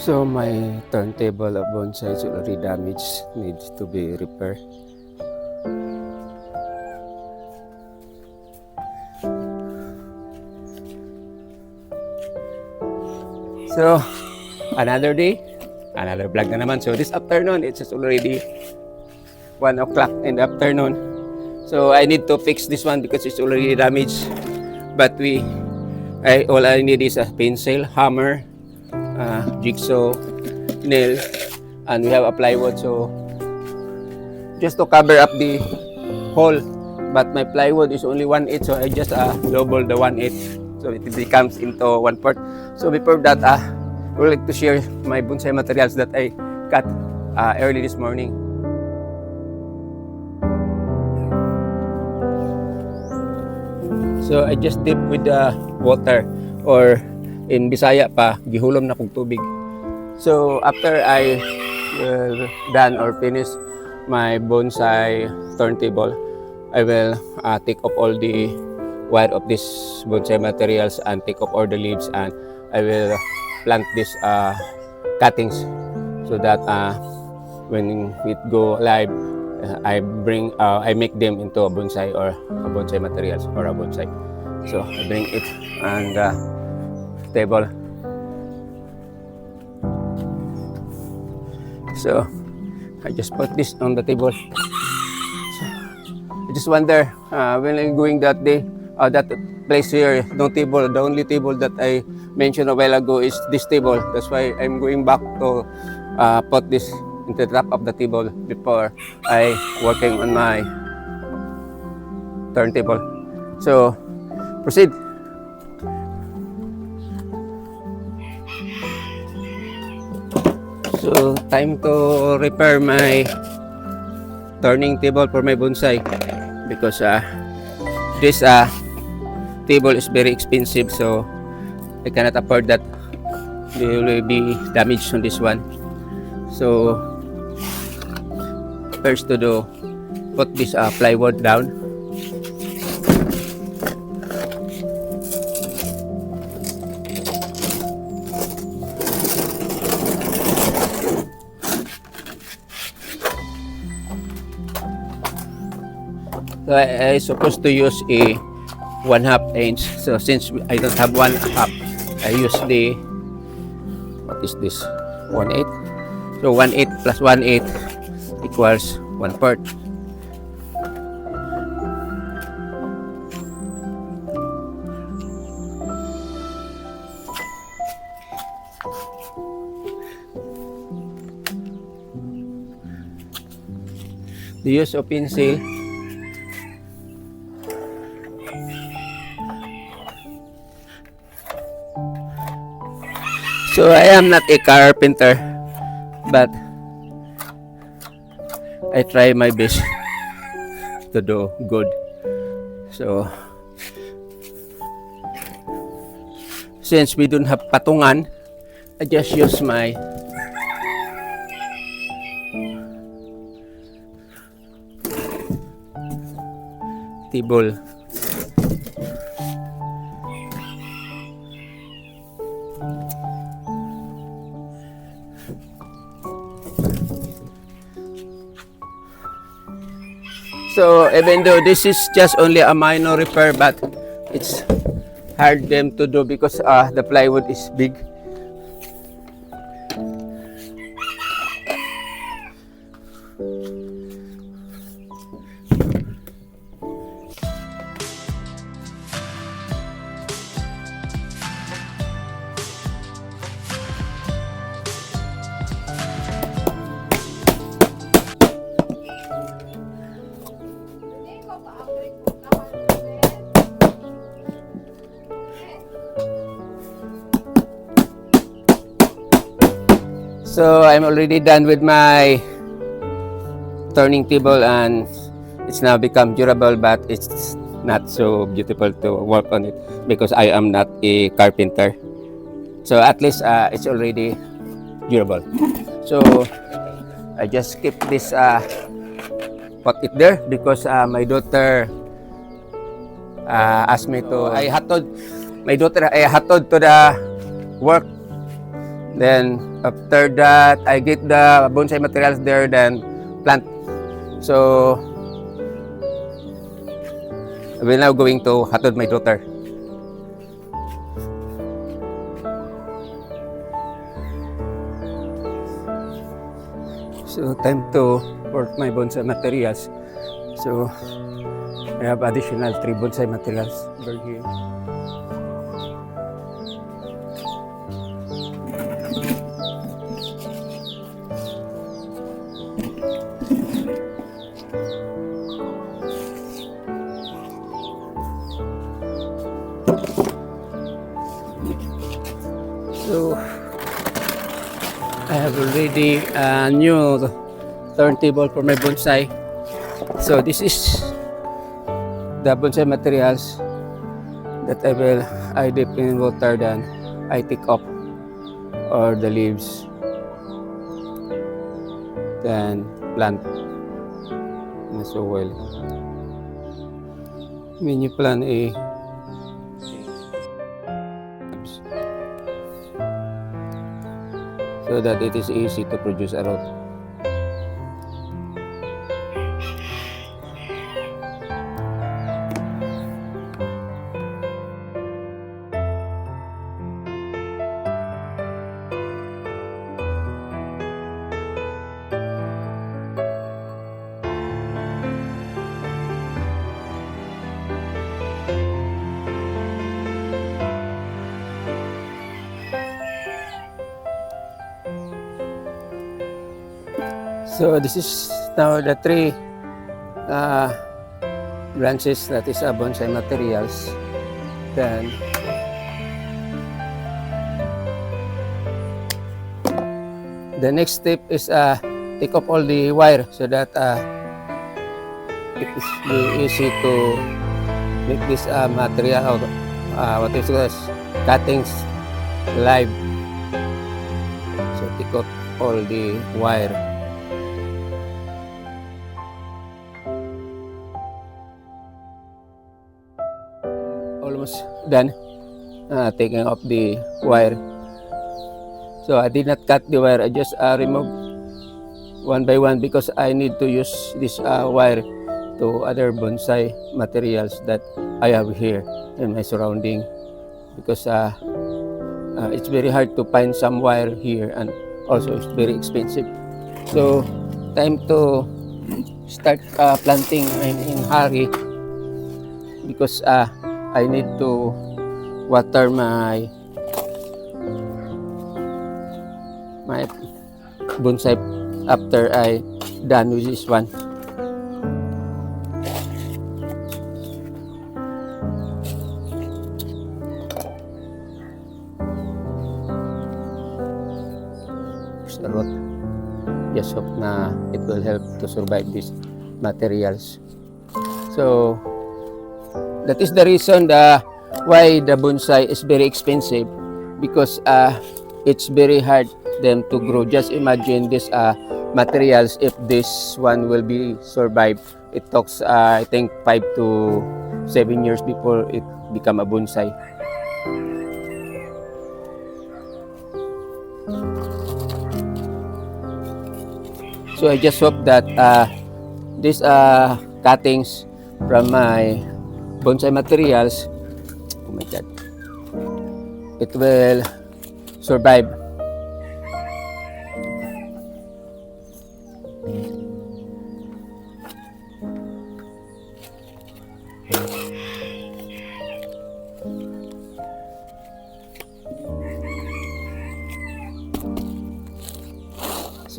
So my turntable of bonsai is already damaged, needs to be repaired. So another day, another vlog na naman. So this afternoon, it's already 1 o'clock in the afternoon. So I need to fix this one because it's already damaged. But all I need is a pencil, hammer, jigsaw, nail, and we have a plywood. So just to cover up the hole. But my plywood is only 1/8, so I just double the 1/8, so it becomes into 1/4. So before that, I would like to share my bonsai materials that I cut early this morning. So I just dip with the water, or in Bisaya pa, gihulom na kong tubig. So after I done or finish my bonsai turntable, I will take off all the wire of this bonsai materials and take off all the leaves, and I will plant these cuttings so that when it go live, I make them into a bonsai or a bonsai materials or a bonsai. So I bring it on the table. So I just put this on the table. So, I just wonder when I'm going that day, that place here, no table. The only table that I mentioned a while ago is this table. That's why I'm going back to put this into the top of the table before I working on my turntable. So proceed. So time to repair my turning table for my bonsai, because this table is very expensive, so I cannot afford that they will be damaged on this one. So first to do, put this plywood down. So I supposed to use a 1/2 inch. So since I don't have 1/2, I use the, what is this, 1/8. So 1/8 plus 1/8 equals 1/4. The use of pencil. So I am not a carpenter, but I try my best to do good. So since we don't have patungan, I just use my table. So even though this is just only a minor repair, but it's hard them to do because the plywood is big. So I'm already done with my turning table, and it's now become durable, but it's not so beautiful to work on it because I am not a carpenter. So at least it's already durable. So I just keep this, put it there because my daughter asked me to. My daughter I hatod to the work Then after that, I get the bonsai materials there, then plant. So we're now going to hatod my daughter. So time to work my bonsai materials. So I have additional 3 bonsai materials over here. So I have already a new turntable for my bonsai. So this is the bonsai materials that I dip in water, then I take off or the leaves, then plant in the soil. When you plant so that it is easy to produce a root. So this is now the 3 branches that is bonsai materials. Then the next step is take off all the wire so that it is easy to make this material out of what is this cuttings live. So take off all the wire. Almost done taking off the wire. So I did not cut the wire, I just remove one by one because I need to use this wire to other bonsai materials that I have here in my surrounding, because it's very hard to find some wire here, and also it's very expensive. So time to start planting in hurry, because I need to water my bonsai after I done with this one. Just hope na it will help to survive these materials. So that is the reason why the bonsai is very expensive, because it's very hard them to grow. Just imagine this materials, if this one will be survive, it takes I think 5 to 7 years before it become a bonsai. So I just hope that these cuttings from my bonsai materials, oh my god, it will survive.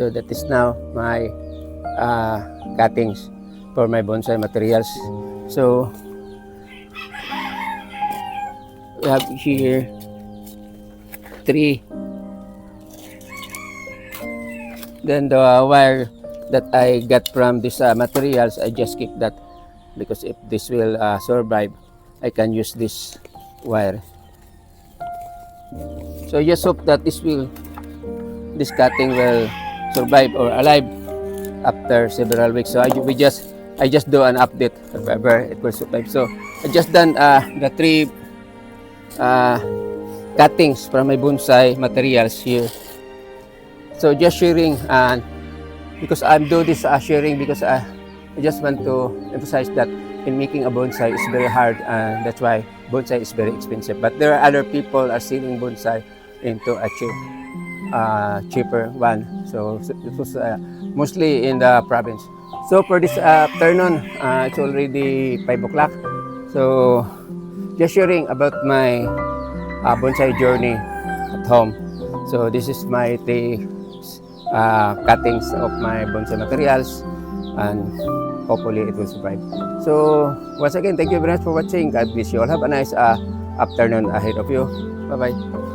So that is now my cuttings for my bonsai materials. So we have here 3. Then the wire that I got from these materials, I just keep that, because if this will survive, I can use this wire. So I just hope that this this cutting will survive or alive after several weeks. So I just do an update if ever it will survive. So I just done the 3 cuttings from my bonsai materials here. So just sharing, and because I'm doing this sharing because I just want to emphasize that in making a bonsai is very hard, and that's why bonsai is very expensive. But there are other people are selling bonsai into a cheaper one. So it was mostly in the province. So for this afternoon, it's already 5 o'clock. So just sharing about my bonsai journey at home. So this is my cuttings of my bonsai materials, and hopefully it will survive. So once again, thank you very much for watching. God bless you all. Have a nice afternoon ahead of you. Bye-bye.